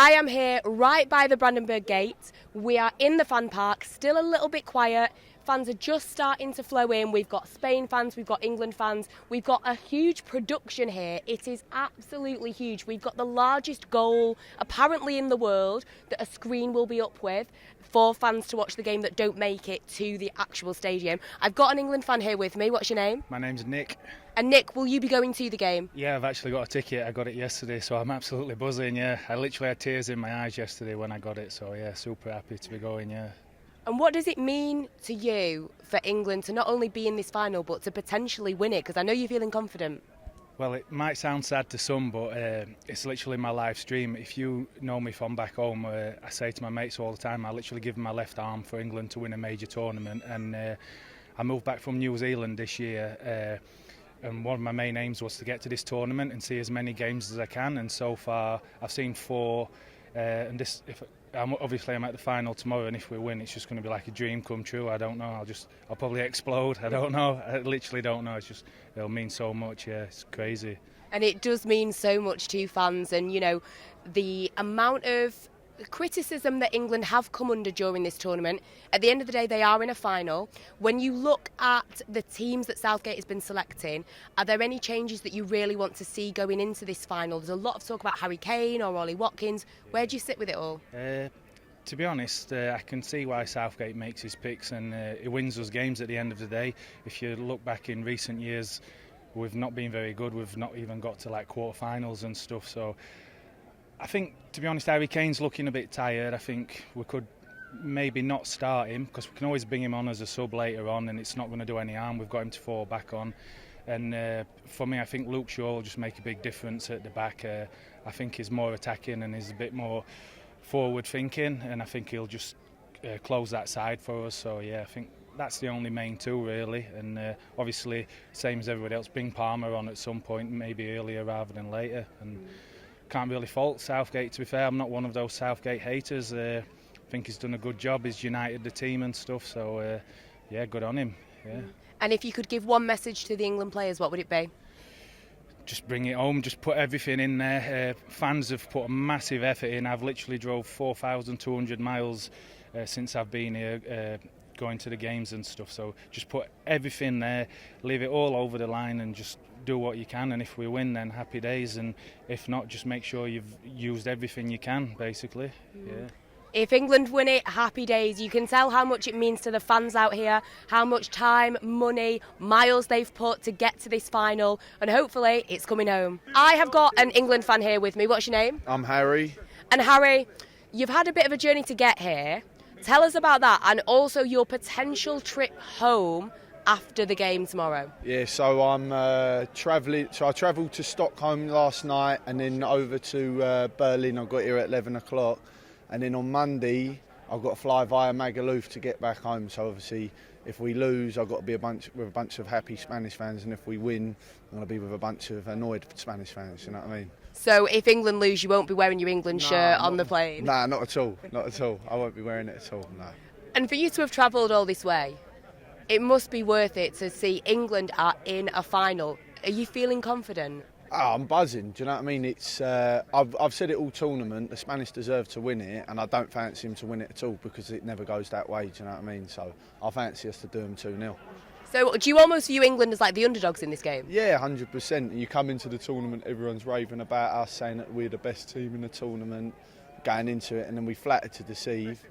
I am here right by the Brandenburg Gate. We are in the fan park, still a little bit quiet. Fans are just starting to flow in. We've got Spain fans, we've got England fans. We've got a huge production here. It is absolutely huge. We've got the largest goal, apparently in the world, that a screen will be up with for fans to watch the game that don't make it to the actual stadium. I've got an England fan here with me. What's your name? My name's Nick. And Nick, will you be going to the game? Yeah, I've actually got a ticket. I got it yesterday, so I'm absolutely buzzing, yeah. I literally had tears in my eyes yesterday when I got it, so yeah, super happy to be going, yeah. And what does it mean to you for England to not only be in this final, but to potentially win it? Because I know you're feeling confident. Well, it might sound sad to some, but it's literally my life's dream. If you know me from back home, I say to my mates all the time, I literally give my left arm for England to win a major tournament. And I moved back from New Zealand this year, and one of my main aims was to get to this tournament and see as many games as I can. And so far, I've seen 4. And this, I'm at the final tomorrow, and if we win, it's just going to be like a dream come true. I don't know. I'll probably explode. I don't know. I literally don't know. It'll mean so much. Yeah, it's crazy. And it does mean so much to fans, and you know, the amount of criticism that England have come under during this tournament. At the end of the day, they are in a final. When you look at the teams that Southgate has been selecting, are there any changes that you really want to see going into this final? There's a lot of talk about Harry Kane or Ollie Watkins. Where do you sit with it all? To be honest, I can see why Southgate makes his picks, and he wins those games at the end of the day. If you look back in recent years, we've not been very good. We've not even got to like quarterfinals and stuff. So I think, to be honest, Harry Kane's looking a bit tired. I think we could maybe not start him, because we can always bring him on as a sub later on, and it's not going to do any harm. We've got him to fall back on. And for me, I think Luke Shaw will just make a big difference at the back. I think he's more attacking and he's a bit more forward thinking, and I think he'll just close that side for us. So yeah, I think that's the only main two really. And obviously, same as everybody else, bring Palmer on at some point, maybe earlier rather than later. And can't really fault Southgate, to be fair. I'm not one of those Southgate haters. I think he's done a good job. He's united the team and stuff. So yeah, good on him. Yeah. And if you could give one message to the England players, what would it be? Just bring it home, just put everything in there. Fans have put a massive effort in. I've literally drove 4,200 miles since I've been here, going to the games and stuff. So just put everything there, leave it all over the line, and just do what you can. And if we win, then happy days. And if not, just make sure you've used everything you can, basically. Yeah. If England win it, happy days. You can tell how much it means to the fans out here, how much time, money, miles they've put to get to this final, and hopefully it's coming home. I have got an England fan here with me. What's your name? I'm Harry. And Harry, you've had a bit of a journey to get here. Tell us about that, and also your potential trip home after the game tomorrow. Yeah, so I'm travelling. So I travelled to Stockholm last night and then over to Berlin. I got here at 11 o'clock. And then on Monday, I've got to fly via Magaluf to get back home. So obviously, if we lose, I've got to be with a bunch of happy Spanish fans. And if we win, I'm going to be with a bunch of annoyed Spanish fans, you know what I mean? So if England lose, you won't be wearing your England shirt on the plane? Nah, not at all. Not at all. I won't be wearing it at all, no. And for you to have travelled all this way, it must be worth it to see England are in a final. Are you feeling confident? Oh, I'm buzzing. Do you know what I mean? It's I've said it all tournament. The Spanish deserve to win it, and I don't fancy them to win it at all because it never goes that way. Do you know what I mean? So I fancy us to do them 2-0. So do you almost view England as like the underdogs in this game? Yeah, 100%. You come into the tournament, everyone's raving about us, saying that we're the best team in the tournament, going into it, and then we flatter to deceive.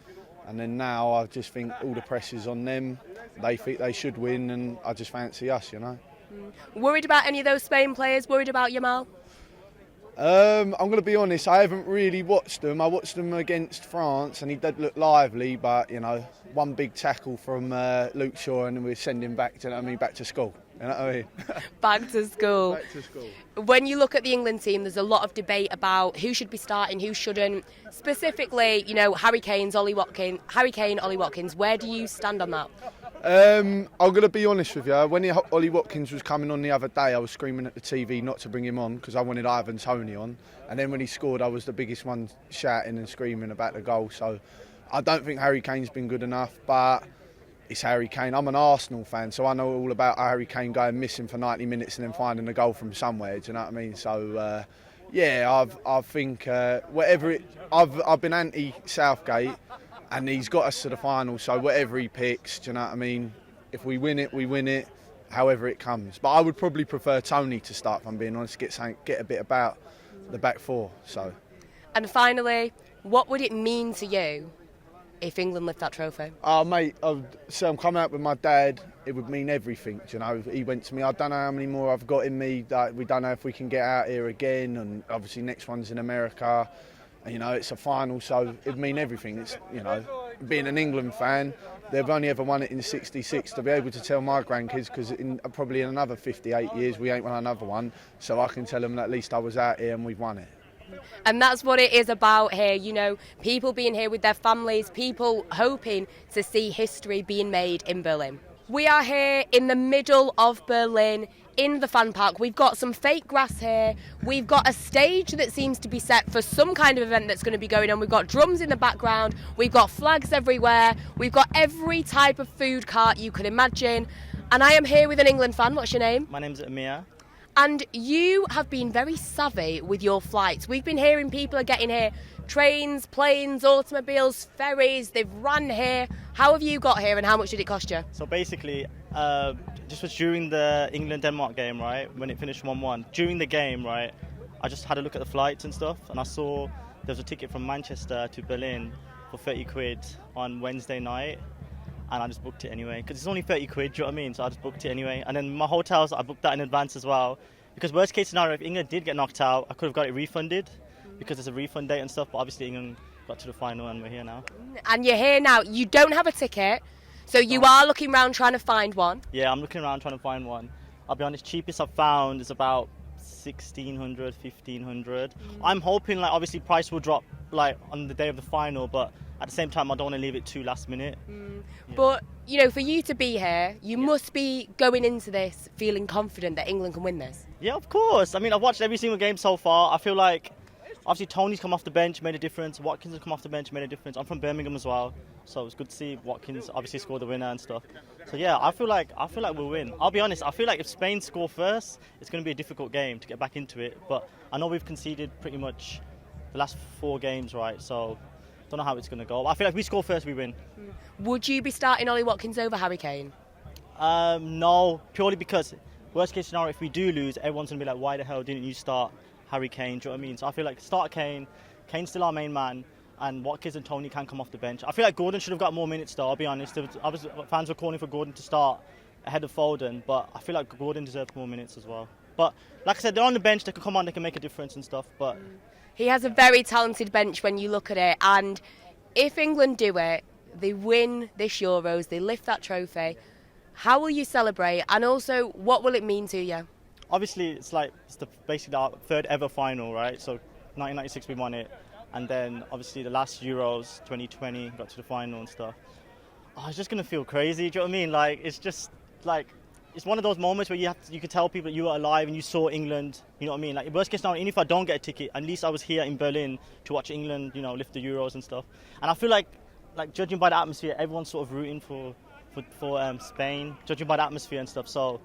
And then now I just think all the pressure's on them. They think they should win, and I just fancy us, you know. Worried about any of those Spain players? Worried about Yamal? I'm going to be honest, I haven't really watched them. I watched them against France and he did look lively, but, you know, one big tackle from Luke Shaw and we're sending back to, back to school. You know what I mean? Back to school. Back to school. When you look at the England team, there's a lot of debate about who should be starting, who shouldn't. Specifically, you know, Harry Kane, Ollie Watkins. Where do you stand on that? I'm going to be honest with you. When Ollie Watkins was coming on the other day, I was screaming at the TV not to bring him on because I wanted Ivan Toney on. And then when he scored, I was the biggest one shouting and screaming about the goal. So I don't think Harry Kane's been good enough, but it's Harry Kane. I'm an Arsenal fan, so I know all about Harry Kane going missing for 90 minutes and then finding a goal from somewhere. Do you know what I mean? So Yeah, I think whatever I've been anti Southgate, and he's got us to the final. So whatever he picks, do you know what I mean? If we win it, we win it. However it comes. But I would probably prefer Tony to start. If I'm being honest, get a bit about the back four. So. And finally, what would it mean to you if England lift that trophy? Oh, mate, so I'm coming out with my dad. It would mean everything, you know. He went to me, I don't know how many more I've got in me. We don't know if we can get out here again. And obviously next one's in America. And, you know, it's a final, so it would mean everything. It's, you know, being an England fan, they've only ever won it in '66. To be able to tell my grandkids, because probably in another 58 years we ain't won another one. So I can tell them that at least I was out here and we've won it. And that's what it is about here, you know, people being here with their families, people hoping to see history being made in Berlin. We are here in the middle of Berlin, in the fan park. We've got some fake grass here. We've got a stage that seems to be set for some kind of event that's going to be going on. We've got drums in the background. We've got flags everywhere. We've got every type of food cart you could imagine. And I am here with an England fan. What's your name? My name's Amir. And you have been very savvy with your flights. We've been hearing people are getting here. Trains, planes, automobiles, ferries, they've run here. How have you got here and how much did it cost you? So basically, just was during the England-Denmark game, right, when it finished 1-1. During the game, right, I just had a look at the flights and stuff, and I saw there was a ticket from Manchester to Berlin for 30 quid on Wednesday night, and I just booked it anyway, because it's only 30 quid, do you know what I mean? So I just booked it anyway. And then my hotels, I booked that in advance as well, because worst case scenario, if England did get knocked out, I could have got it refunded, because there's a refund date and stuff, but obviously England got to the final and we're here now. And you're here now. You don't have a ticket, so you are looking around trying to find one. Yeah, I'm looking around trying to find one. I'll be honest, cheapest I've found is about 1,600, 1,500. I'm hoping, like, obviously price will drop, like, on the day of the final, but at the same time, I don't want to leave it too last minute. Yeah. But, you know, for you to be here, you must be going into this feeling confident that England can win this. Yeah, of course. I mean, I've watched every single game so far. I feel like, obviously, Tony's come off the bench, made a difference. Watkins has come off the bench, made a difference. I'm from Birmingham as well, so it's good to see Watkins obviously score the winner and stuff. So yeah, I feel like we'll win. I'll be honest, I feel like if Spain score first, it's going to be a difficult game to get back into it. But I know we've conceded pretty much the last 4 games, right? So don't know how it's going to go. I feel like if we score first, we win. Would you be starting Ollie Watkins over Harry Kane? No, purely because worst case scenario, if we do lose, everyone's going to be like, why the hell didn't you start Harry Kane? Do you know what I mean? So I feel like start Kane. Kane's still our main man, and Watkins and Tony can come off the bench. I feel like Gordon should have got more minutes though, I'll be honest. Fans were calling for Gordon to start ahead of Foden, but I feel like Gordon deserved more minutes as well. But like I said, they're on the bench, they can come on, they can make a difference and stuff. But he has a very talented bench when you look at it, and if England do it, they win this Euros, they lift that trophy, how will you celebrate, and also what will it mean to you? Obviously, it's basically our 3rd ever final, right? So 1996 we won it, and then obviously the last Euros, 2020, got to the final and stuff. Oh, it's just gonna feel crazy. Do you know what I mean? Like, it's just like, it's one of those moments where you can tell people that you were alive and you saw England. You know what I mean? Like, worst case scenario, even if I don't get a ticket, at least I was here in Berlin to watch England, you know, lift the Euros and stuff. And I feel like judging by the atmosphere, everyone's sort of rooting for Spain, judging by the atmosphere and stuff. So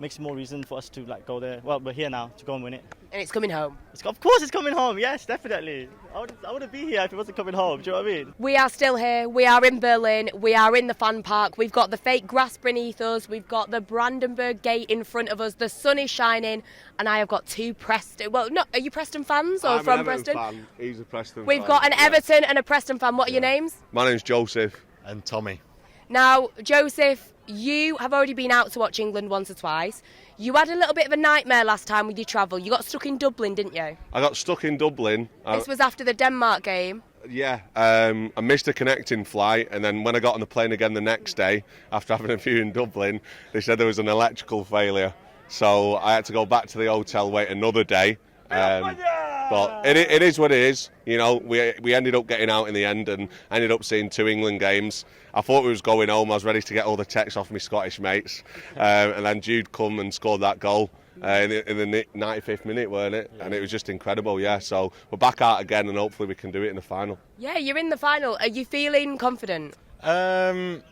makes more reason for us to go there. Well, we're here now to go and win it. And it's coming home. Of course it's coming home, yes, definitely. I wouldn't be here if it wasn't coming home, do you know what I mean? We are still here, we are in Berlin, we are in the fan park, we've got the fake grass beneath us, we've got the Brandenburg Gate in front of us, the sun is shining, and I have got 2 Preston, well, no, are you Preston fans or I'm from an Preston? Everton fan. He's a Preston We've fan. got an Everton and a Preston fan. What are your names? My name's Joseph. And Tommy. Now, Joseph, you have already been out to watch England once or twice. You had a little bit of a nightmare last time with your travel. You got stuck in Dublin, didn't you? I got stuck in Dublin. This was after the Denmark game. Yeah, I missed a connecting flight, and then when I got on the plane again the next day, after having a few in Dublin, they said there was an electrical failure. So I had to go back to the hotel, wait another day. But it is what it is. You know, we ended up getting out in the end and ended up seeing 2 England games. I thought we was going home. I was ready to get all the texts off my Scottish mates. And then Jude come and scored that goal in the 95th minute, weren't it? Yeah. And it was just incredible, yeah. So we're back out again and hopefully we can do it in the final. Yeah, you're in the final. Are you feeling confident? I'm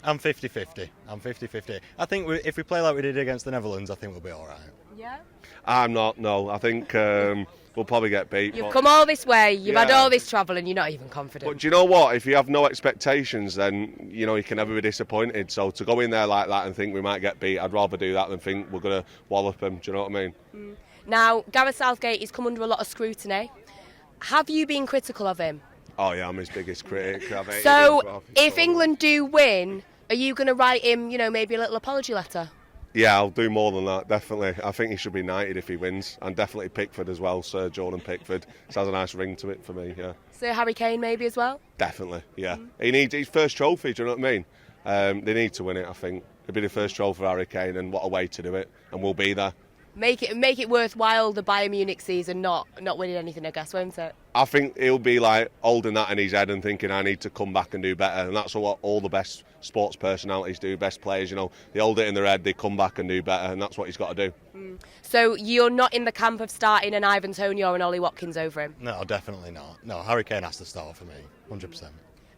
50-50. I think if we play like we did against the Netherlands, I think we'll be all right. Yeah? I'm not, no. I think we'll probably get beat. You've come all this way, you've had Yeah. all this travel, and you're not even confident. But do you know what? If you have no expectations, then you can never be disappointed. So to go in there like that and think we might get beat, I'd rather do that than think we're going to wallop them. Do you know what I mean? Now, Gareth Southgate has come under a lot of scrutiny. Have you been critical of him? Oh yeah, I'm his biggest critic. I've hated So, him for if so long. England do win, are you going to write him, maybe a little apology letter? Yeah, I'll do more than that, definitely. I think he should be knighted if he wins, and definitely Pickford as well, Sir Jordan Pickford. It has a nice ring to it for me, yeah. Sir Harry Kane maybe as well? Definitely, yeah. He needs his first trophy, do you know what I mean? They need to win it, I think. It'll be the first trophy for Harry Kane, and what a way to do it, and we'll be there. Make it worthwhile, the Bayern Munich season, not winning anything, I guess, won't it? I think he'll be like holding that in his head and thinking I need to come back and do better, and that's what all the best sports personalities do, best players, they hold it in their head, they come back and do better, and that's what he's got to do. So you're not in the camp of starting an Ivan Toney or an Ollie Watkins over him? No, definitely not. No, Harry Kane has to start for me, 100%.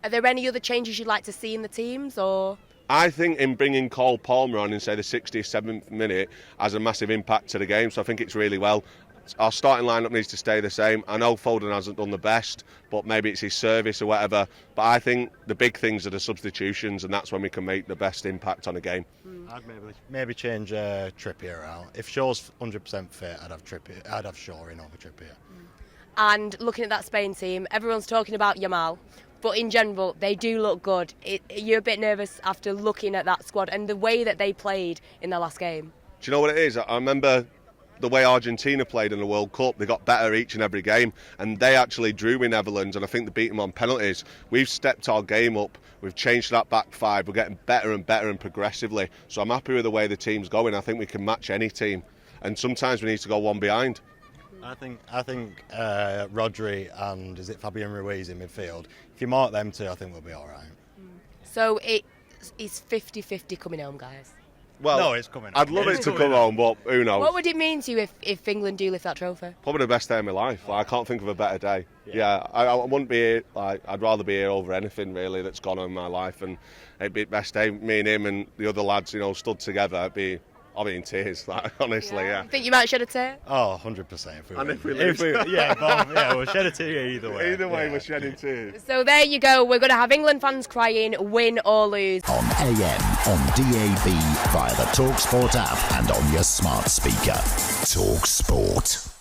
Are there any other changes you'd like to see in the teams, or...? I think in bringing Cole Palmer on in, say, the 67th minute has a massive impact to the game, so I think it's really well. Our starting lineup needs to stay the same. I know Foden hasn't done the best, but maybe it's his service or whatever. But I think the big things are the substitutions, and that's when we can make the best impact on a game. I'd maybe change Trippier out. If Shaw's 100% fit, I'd have Shaw in over Trippier. And looking at that Spain team, everyone's talking about Yamal, but in general, they do look good. You're a bit nervous after looking at that squad and the way that they played in their last game. Do you know what it is? I remember the way Argentina played in the World Cup. They got better each and every game, and they actually drew in Netherlands, and I think they beat them on penalties. We've stepped our game up. We've changed that back five. We're getting better and better and progressively. So I'm happy with the way the team's going. I think we can match any team, and sometimes we need to go one behind. I think Rodri and is it Fabian Ruiz in midfield? If you mark them two, I think we'll be all right. So it's 50-50 coming home, guys. Well, no, it's coming. I'd love it to come home, but who knows? What would it mean to you if England do lift that trophy? Probably the best day of my life. I can't think of a better day. Yeah, I wouldn't be here. I'd rather be here over anything really that's gone on in my life, and it'd be the best day. Me and him and the other lads, stood together. I'll be in tears, honestly. Yeah. I think you might shed a tear. Oh, 100%. If we And win. if we lose, we'll shed a tear either way. either way, Yeah. we're shedding tears. So there you go. We're going to have England fans crying, win or lose. On AM, on DAB, via the talkSPORT app and on your smart speaker. talkSPORT.